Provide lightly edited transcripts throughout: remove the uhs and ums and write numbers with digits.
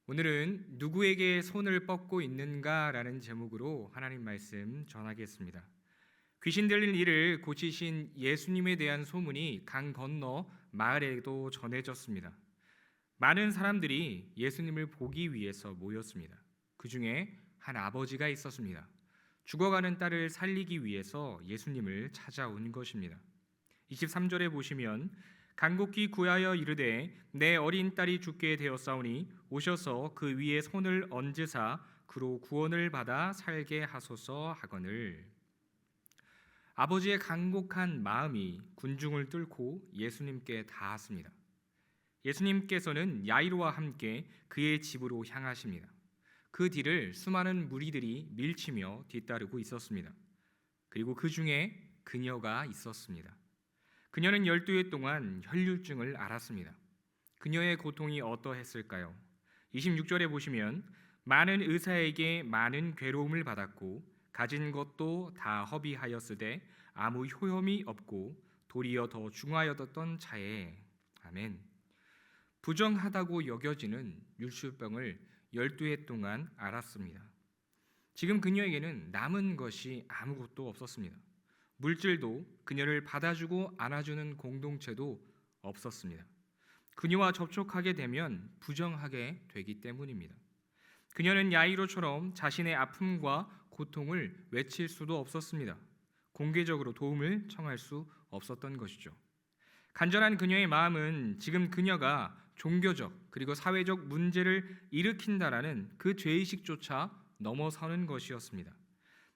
오늘은 누구에게 손을 뻗고 있는가라는 제목으로 하나님 말씀 전하겠습니다. 귀신 들린 이를 고치신 예수님에 대한 소문이 강 건너 마을에도 전해졌습니다. 많은 사람들이 예수님을 보기 위해서 모였습니다. 그 중에 한 아버지가 있었습니다. 죽어가는 딸을 살리기 위해서 예수님을 찾아온 것입니다. 23절에 보시면 간곡히 구하여 이르되 내 어린 딸이 죽게 되었사오니 오셔서 그 위에 손을 얹으사 그로 구원을 받아 살게 하소서 하거늘. 아버지의 간곡한 마음이 군중을 뚫고 예수님께 닿았습니다. 예수님께서는 야이로와 함께 그의 집으로 향하십니다. 그 뒤를 수많은 무리들이 밀치며 뒤따르고 있었습니다. 그리고 그 중에 그녀가 있었습니다. 그녀는 12해 동안 혈류증을 앓았습니다. 그녀의 고통이 어떠했을까요? 26절에 보시면 많은 의사에게 많은 괴로움을 받았고 가진 것도 다 허비하였으되 아무 효험이 없고 도리어 더 중하여졌던 차에 아멘. 부정하다고 여겨지는 율수병을 12해 동안 앓았습니다. 지금 그녀에게는 남은 것이 아무것도 없었습니다. 물질도 그녀를 받아주고 안아주는 공동체도 없었습니다. 그녀와 접촉하게 되면 부정하게 되기 때문입니다. 그녀는 야이로처럼 자신의 아픔과 고통을 외칠 수도 없었습니다. 공개적으로 도움을 청할 수 없었던 것이죠. 간절한 그녀의 마음은 지금 그녀가 종교적 그리고 사회적 문제를 일으킨다라는 그 죄의식조차 넘어서는 것이었습니다.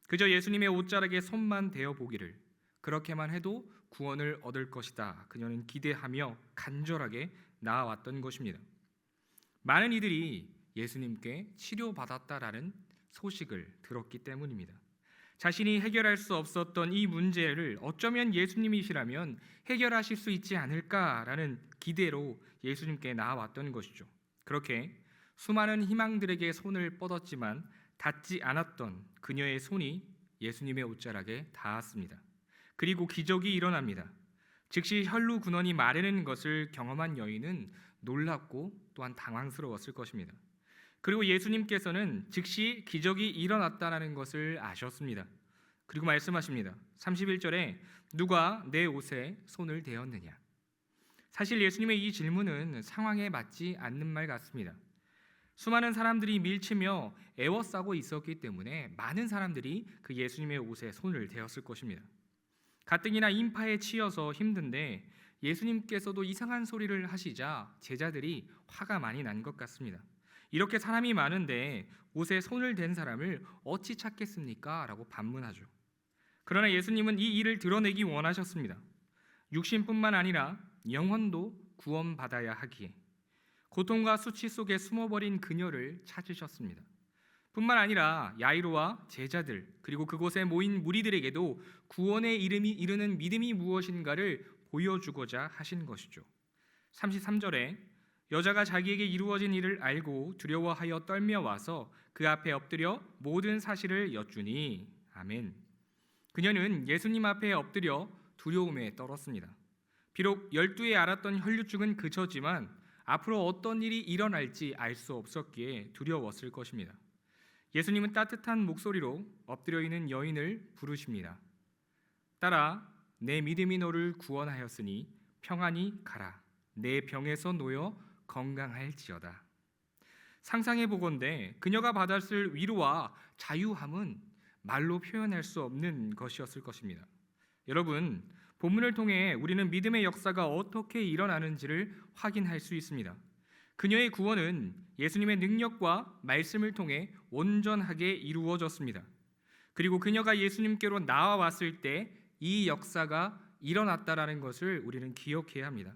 그저 예수님의 옷자락에 손만 대어 보기를, 그렇게만 해도 구원을 얻을 것이다. 그녀는 기대하며 간절하게 나아왔던 것입니다. 많은 이들이 예수님께 치료받았다라는 소식을 들었기 때문입니다. 자신이 해결할 수 없었던 이 문제를 어쩌면 예수님이시라면 해결하실 수 있지 않을까라는 기대로 예수님께 나아왔던 것이죠. 그렇게 수많은 희망들에게 손을 뻗었지만 닿지 않았던 그녀의 손이 예수님의 옷자락에 닿았습니다. 그리고 기적이 일어납니다. 즉시 혈루 근원이 마르는 것을 경험한 여인은 놀랍고 또한 당황스러웠을 것입니다. 그리고 예수님께서는 즉시 기적이 일어났다는 것을 아셨습니다. 그리고 말씀하십니다. 31절에 누가 내 옷에 손을 대었느냐. 사실 예수님의 이 질문은 상황에 맞지 않는 말 같습니다. 수많은 사람들이 밀치며 애워싸고 있었기 때문에 많은 사람들이 그 예수님의 옷에 손을 대었을 것입니다. 가뜩이나 인파에 치여서 힘든데 예수님께서도 이상한 소리를 하시자 제자들이 화가 많이 난 것 같습니다. 이렇게 사람이 많은데 옷에 손을 댄 사람을 어찌 찾겠습니까? 라고 반문하죠. 그러나 예수님은 이 일을 드러내기 원하셨습니다. 육신뿐만 아니라 영혼도 구원받아야 하기에 고통과 수치 속에 숨어버린 그녀를 찾으셨습니다. 뿐만 아니라 야이로와 제자들 그리고 그곳에 모인 무리들에게도 구원의 이름이 이르는 믿음이 무엇인가를 보여주고자 하신 것이죠. 33절에 여자가 자기에게 이루어진 일을 알고 두려워하여 떨며 와서 그 앞에 엎드려 모든 사실을 여쭈니 아멘. 그녀는 예수님 앞에 엎드려 두려움에 떨었습니다. 비록 12에 앓았던 혈류증은 그쳤지만 앞으로 어떤 일이 일어날지 알 수 없었기에 두려웠을 것입니다. 예수님은 따뜻한 목소리로 엎드려 있는 여인을 부르십니다. 딸아, 내 믿음이 너를 구원하였으니 평안히 가라. 내 병에서 놓여 건강할지어다. 상상해 보건대 그녀가 받았을 위로와 자유함은 말로 표현할 수 없는 것이었을 것입니다. 여러분, 본문을 통해 우리는 믿음의 역사가 어떻게 일어나는지를 확인할 수 있습니다. 그녀의 구원은 예수님의 능력과 말씀을 통해 온전하게 이루어졌습니다. 그리고 그녀가 예수님께로 나아왔을 때 이 역사가 일어났다라는 것을 우리는 기억해야 합니다.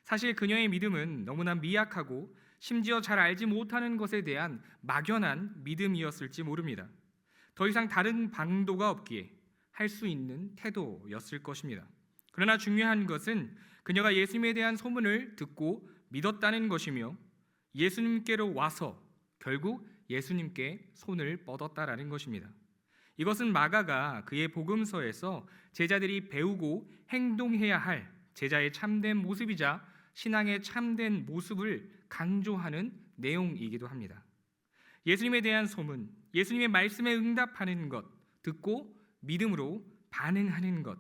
사실 그녀의 믿음은 너무나 미약하고 심지어 잘 알지 못하는 것에 대한 막연한 믿음이었을지 모릅니다. 더 이상 다른 방도가 없기에 할 수 있는 태도였을 것입니다. 그러나 중요한 것은 그녀가 예수님에 대한 소문을 듣고 믿었다는 것이며 예수님께로 와서 결국 예수님께 손을 뻗었다라는 것입니다. 이것은 마가가 그의 복음서에서 제자들이 배우고 행동해야 할 제자의 참된 모습이자 신앙의 참된 모습을 강조하는 내용이기도 합니다. 예수님에 대한 소문, 예수님의 말씀에 응답하는 것, 듣고 믿음으로 반응하는 것,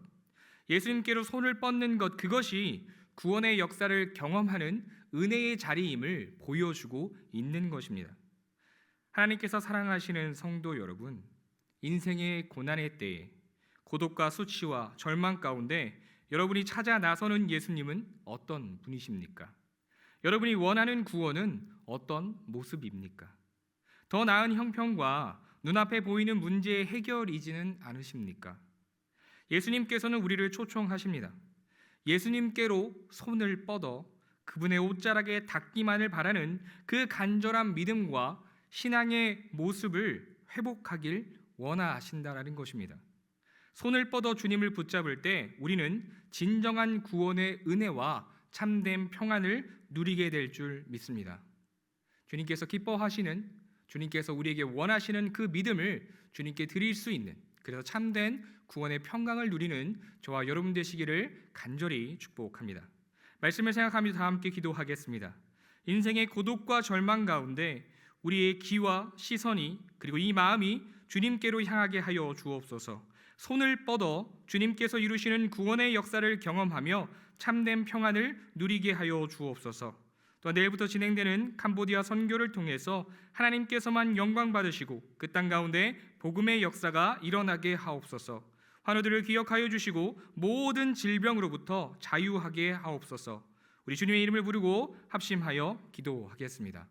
예수님께로 손을 뻗는 것, 그것이 구원의 역사를 경험하는 은혜의 자리임을 보여주고 있는 것입니다. 하나님께서 사랑하시는 성도 여러분, 인생의 고난의 때에 고독과 수치와 절망 가운데 여러분이 찾아 나서는 예수님은 어떤 분이십니까? 여러분이 원하는 구원은 어떤 모습입니까? 더 나은 형편과 눈앞에 보이는 문제의 해결이지는 않으십니까? 예수님께서는 우리를 초청하십니다. 예수님께로 손을 뻗어 그분의 옷자락에 닿기만을 바라는 그 간절한 믿음과 신앙의 모습을 회복하길 원하신다라는 것입니다. 손을 뻗어 주님을 붙잡을 때 우리는 진정한 구원의 은혜와 참된 평안을 누리게 될 줄 믿습니다. 주님께서 기뻐하시는, 주님께서 우리에게 원하시는 그 믿음을 주님께 드릴 수 있는, 그래서 참된 구원의 평강을 누리는 저와 여러분 되시기를 간절히 축복합니다. 말씀을 생각하며 다 함께 기도하겠습니다. 인생의 고독과 절망 가운데 우리의 귀와 시선이 그리고 이 마음이 주님께로 향하게 하여 주옵소서. 손을 뻗어 주님께서 이루시는 구원의 역사를 경험하며 참된 평안을 누리게 하여 주옵소서. 또 내일부터 진행되는 캄보디아 선교를 통해서 하나님께서만 영광 받으시고 그 땅 가운데 복음의 역사가 일어나게 하옵소서. 환우들을 기억하여 주시고 모든 질병으로부터 자유하게 하옵소서. 우리 주님의 이름을 부르고 합심하여 기도하겠습니다.